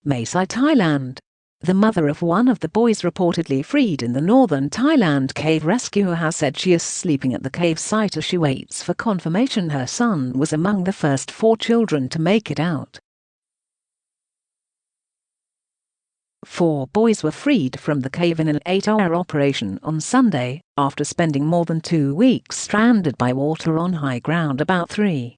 Mae Sai, Thailand. The mother of one of the boys reportedly freed in the northern Thailand cave rescue has said she is sleeping at the cave site as she waits for confirmation her son was among the first 4 children to make it out. 4 boys were freed from the cave in an 8-hour operation on Sunday, after spending more than 2 weeks stranded by water on high ground about 3.2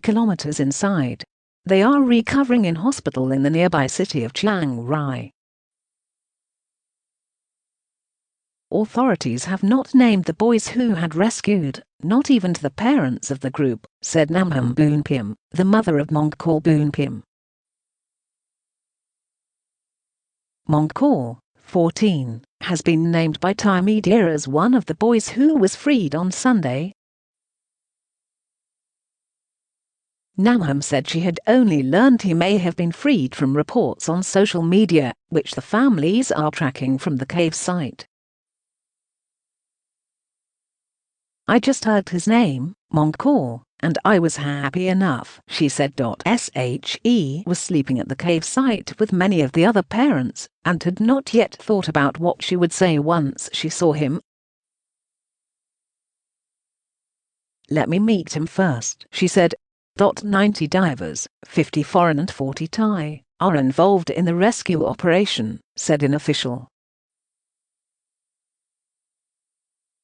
kilometres inside. They are recovering in hospital in the nearby city of Chiang Rai. Authorities have not named the boys who had rescued, not even to the parents of the group, said Namhom Boonpiam, the mother of Mongkhol Boonpiam. Mongkhol, 14, has been named by Thai media as one of the boys who was freed on Sunday. Namhom said she had only learned he may have been freed from reports on social media, which the families are tracking from the cave site. "I just heard his name, Mongkhol, and I was happy enough," she said. She was sleeping at the cave site with many of the other parents, and had not yet thought about what she would say once she saw him. "Let me meet him first," she said. 90 divers, 50 foreign and 40 Thai, are involved in the rescue operation, said an official.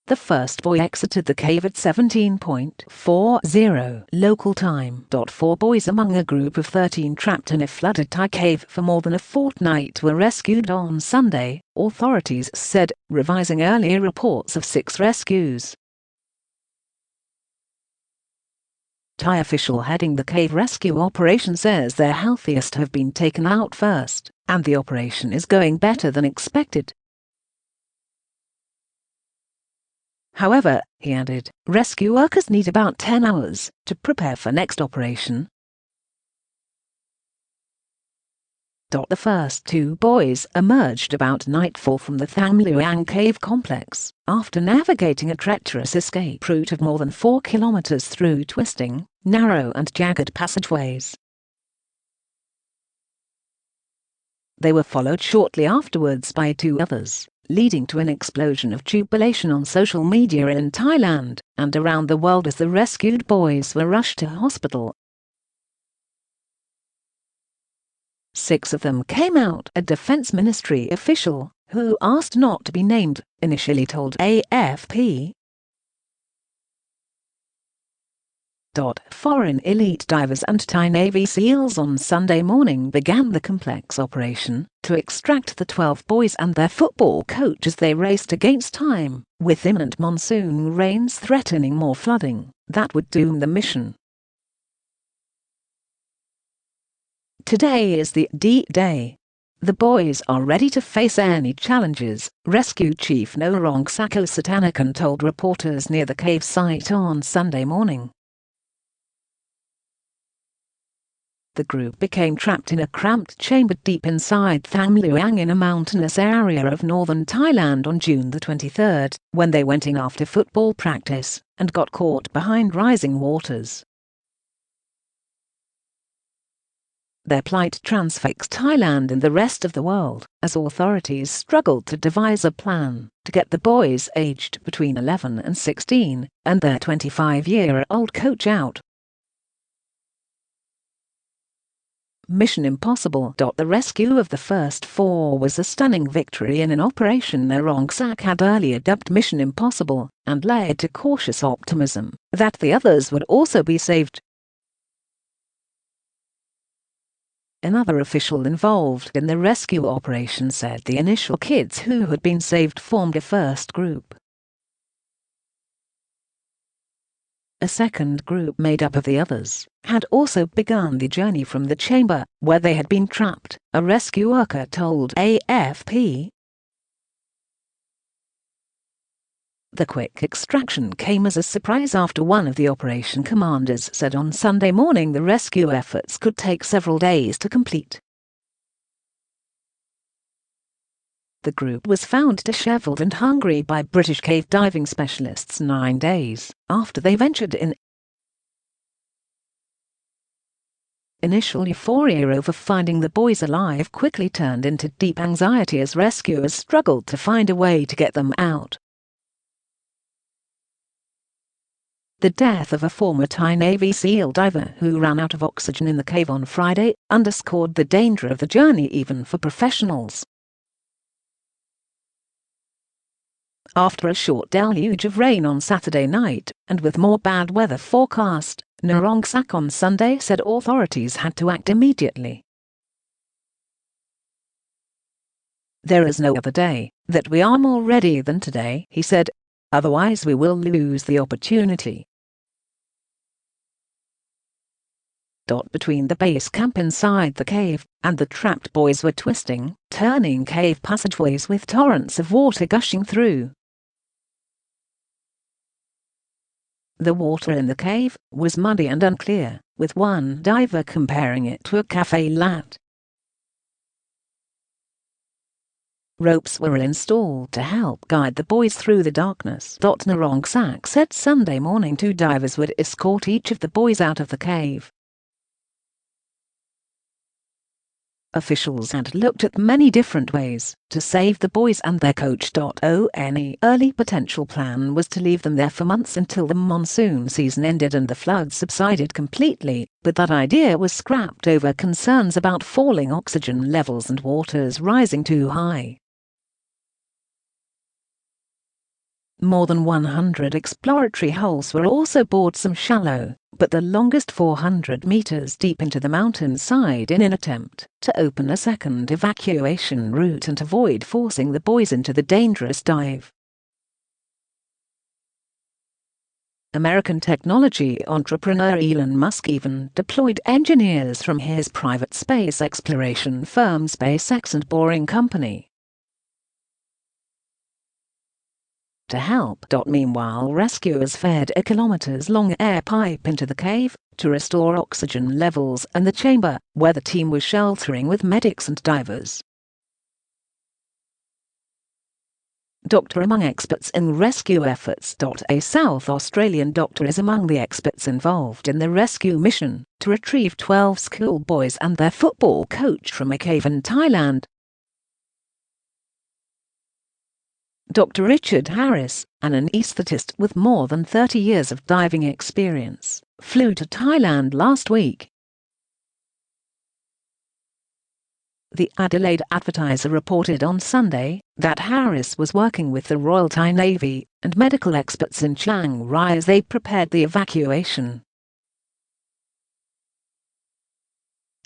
The first boy exited the cave at 17:40 local time. 4 boys among a group of 13 trapped in a flooded Thai cave for more than a fortnight were rescued on Sunday, authorities said, revising earlier reports of 6 rescues. Thai official heading the cave rescue operation says their healthiest have been taken out first, and the operation is going better than expected. However, he added, rescue workers need about 10 hours to prepare for next operation. The first 2 boys emerged about nightfall from the Tham Luang cave complex, after navigating a treacherous escape route of more than 4 kilometers through twisting, narrow and jagged passageways. They were followed shortly afterwards by 2 others, leading to an explosion of jubilation on social media in Thailand and around the world as the rescued boys were rushed to hospital. 6 of them came out, a Defense Ministry official, who asked not to be named, initially told AFP. Foreign elite divers and Thai Navy SEALs on Sunday morning began the complex operation to extract the 12 boys and their football coach as they raced against time, with imminent monsoon rains threatening more flooding that would doom the mission. Today is the D-Day. The boys are ready to face any challenges, Rescue Chief Norong Sako Satanakan told reporters near the cave site on Sunday morning. The group became trapped in a cramped chamber deep inside Tham Luang in a mountainous area of northern Thailand on June the 23rd, when they went in after football practice, and got caught behind rising waters. Their plight transfixed Thailand and the rest of the world, as authorities struggled to devise a plan to get the boys aged between 11 and 16 and their 25-year-old coach out. Mission Impossible. The rescue of the first 4 was a stunning victory in an operation Norong Sak had earlier dubbed Mission Impossible, and led to cautious optimism that the others would also be saved. Another official involved in the rescue operation said the initial kids who had been saved formed a first group. A second group made up of the others had also begun the journey from the chamber where they had been trapped, a rescue worker told AFP. The quick extraction came as a surprise after one of the operation commanders said on Sunday morning the rescue efforts could take several days to complete. The group was found disheveled and hungry by British cave diving specialists 9 days after they ventured in. Initial euphoria over finding the boys alive quickly turned into deep anxiety as rescuers struggled to find a way to get them out. The death of a former Thai Navy SEAL diver who ran out of oxygen in the cave on Friday underscored the danger of the journey even for professionals. After a short deluge of rain on Saturday night, and with more bad weather forecast, Narongsak on Sunday said authorities had to act immediately. "There is no other day that we are more ready than today," he said, "otherwise we will lose the opportunity." Between the base camp inside the cave and the trapped boys were twisting, turning cave passageways with torrents of water gushing through. The water in the cave was muddy and unclear, with one diver comparing it to a cafe latte. Ropes were installed to help guide the boys through the darkness. Narongsak said Sunday morning 2 divers would escort each of the boys out of the cave. Officials had looked at many different ways to save the boys and their coach. An early potential plan was to leave them there for months until the monsoon season ended and the floods subsided completely, but that idea was scrapped over concerns about falling oxygen levels and waters rising too high. More than 100 exploratory holes were also bored, some shallow, but the longest 400 meters deep into the mountainside, in an attempt to open a second evacuation route and avoid forcing the boys into the dangerous dive. American technology entrepreneur Elon Musk even deployed engineers from his private space exploration firm SpaceX and Boring Company to help. Meanwhile, rescuers fed a kilometers-long air pipe into the cave to restore oxygen levels in the chamber where the team was sheltering with medics and divers. Among experts in rescue efforts. A South Australian doctor is among the experts involved in the rescue mission to retrieve 12 schoolboys and their football coach from a cave in Thailand. Dr. Richard Harris, an anaesthetist with more than 30 years of diving experience, flew to Thailand last week. The Adelaide Advertiser reported on Sunday that Harris was working with the Royal Thai Navy and medical experts in Chiang Rai as they prepared the evacuation.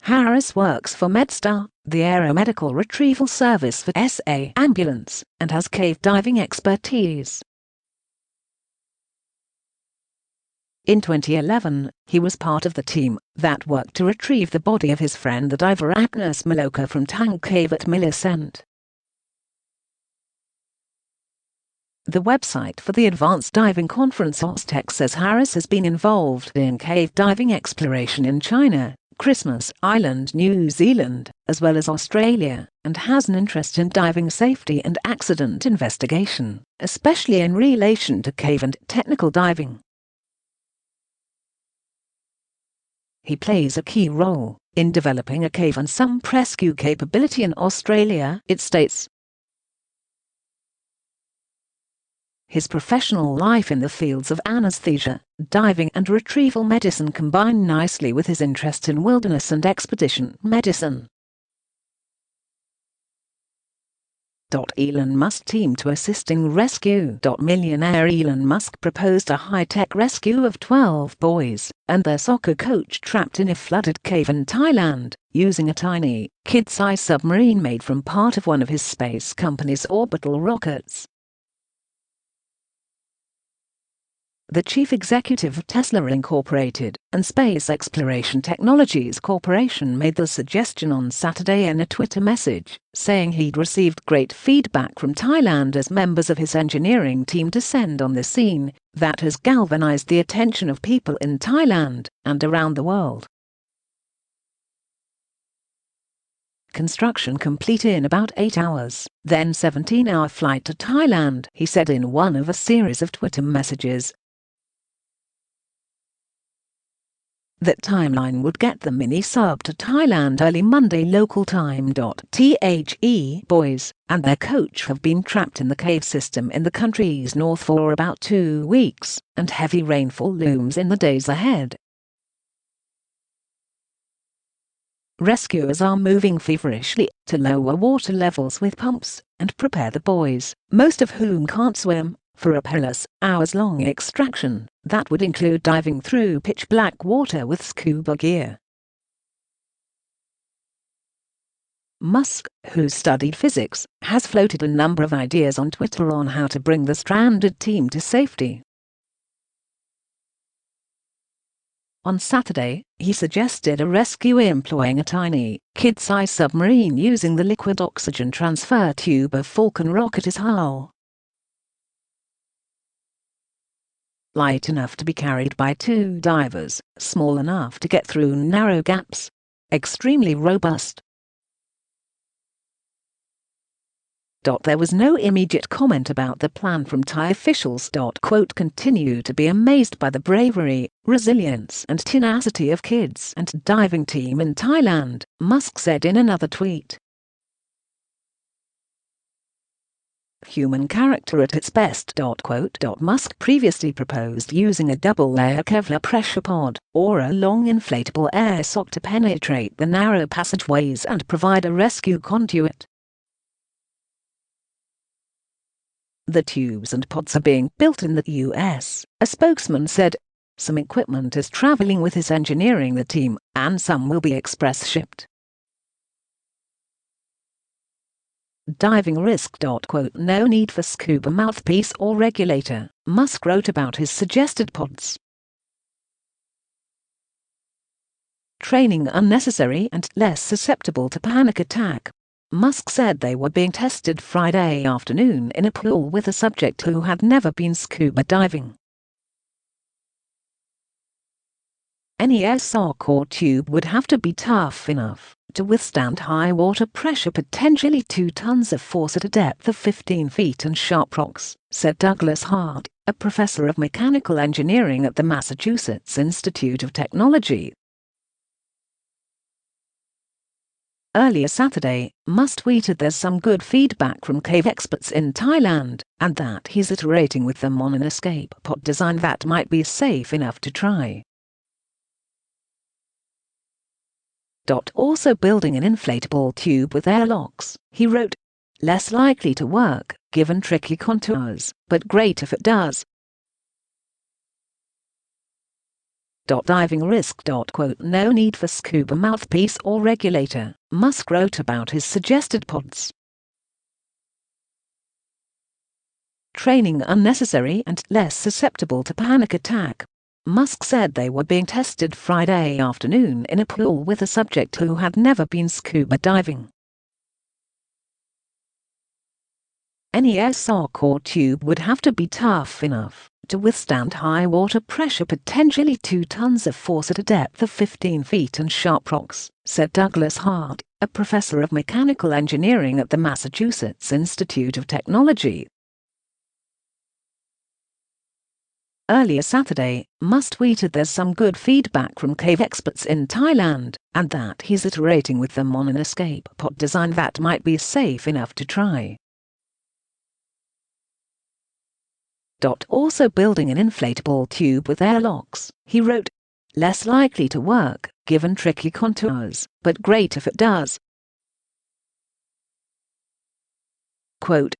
Harris works for MedStar, the aeromedical retrieval service for SA Ambulance, and has cave diving expertise. In 2011, he was part of the team that worked to retrieve the body of his friend the diver Agnes Maloka from Tang Cave at Millicent. The website for the Advanced Diving Conference OSTEC says Harris has been involved in cave diving exploration in China, Christmas Island, New Zealand, as well as Australia, and has an interest in diving safety and accident investigation, especially in relation to cave and technical diving. He plays a key role in developing a cave and sump rescue capability in Australia, it states. His professional life in the fields of anesthesia, diving and retrieval medicine combine nicely with his interest in wilderness and expedition medicine. Elon Musk team to assist in rescue. Millionaire Elon Musk proposed a high-tech rescue of 12 boys and their soccer coach trapped in a flooded cave in Thailand, using a tiny, kid-size submarine made from part of one of his space company's orbital rockets. The chief executive of Tesla Incorporated and Space Exploration Technologies Corporation made the suggestion on Saturday in a Twitter message, saying he'd received great feedback from Thailand as members of his engineering team descend on the scene that has galvanized the attention of people in Thailand and around the world. Construction complete in about 8 hours, then 17-hour flight to Thailand, he said in one of a series of Twitter messages. That timeline would get the mini-sub to Thailand early Monday local time. The boys and their coach have been trapped in the cave system in the country's north for about 2 weeks, and heavy rainfall looms in the days ahead. Rescuers are moving feverishly to lower water levels with pumps and prepare the boys, most of whom can't swim, for a perilous, hours-long extraction that would include diving through pitch-black water with scuba gear. Musk, who studied physics, has floated a number of ideas on Twitter on how to bring the stranded team to safety. On Saturday, he suggested a rescue employing a tiny, kid-size submarine using the liquid oxygen transfer tube of Falcon rocket's hull. Light enough to be carried by 2 divers, small enough to get through narrow gaps, extremely robust. There was no immediate comment about the plan from Thai officials. Continue to be amazed by the bravery, resilience and tenacity of kids and diving team in Thailand, Musk said in another tweet. Human character at its best. Musk previously proposed using a double-layer Kevlar pressure pod, or a long inflatable air sock to penetrate the narrow passageways and provide a rescue conduit. The tubes and pods are being built in the US, a spokesman said. Some equipment is traveling with his engineering the team, and some will be express shipped. Diving risk. No need for scuba mouthpiece or regulator, Musk wrote about his suggested pods. Training unnecessary and less susceptible to panic attack. Musk said they were being tested Friday afternoon in a pool with a subject who had never been scuba diving. Any air sock or tube would have to be tough enough to withstand high water pressure, potentially 2 tons of force at a depth of 15 feet and sharp rocks, said Douglas Hart, a professor of mechanical engineering at the Massachusetts Institute of Technology. Earlier Saturday, Musk tweeted there's some good feedback from cave experts in Thailand, and that he's iterating with them on an escape pod design that might be safe enough to try. Also building an inflatable tube with airlocks, he wrote, less likely to work, given tricky contours, but great if it does. Diving risk. No need for scuba mouthpiece or regulator, Musk wrote about his suggested pods. Training unnecessary and less susceptible to panic attack. Musk said they were being tested Friday afternoon in a pool with a subject who had never been scuba diving. Any air sock or tube would have to be tough enough to withstand high water pressure, potentially 2 tons of force at a depth of 15 feet and sharp rocks, said Douglas Hart, a professor of mechanical engineering at the Massachusetts Institute of Technology. Earlier Saturday, Musk tweeted there's some good feedback from cave experts in Thailand, and that he's iterating with them on an escape pod design that might be safe enough to try. Also building an inflatable tube with airlocks, he wrote, less likely to work, given tricky contours, but great if it does. Quote,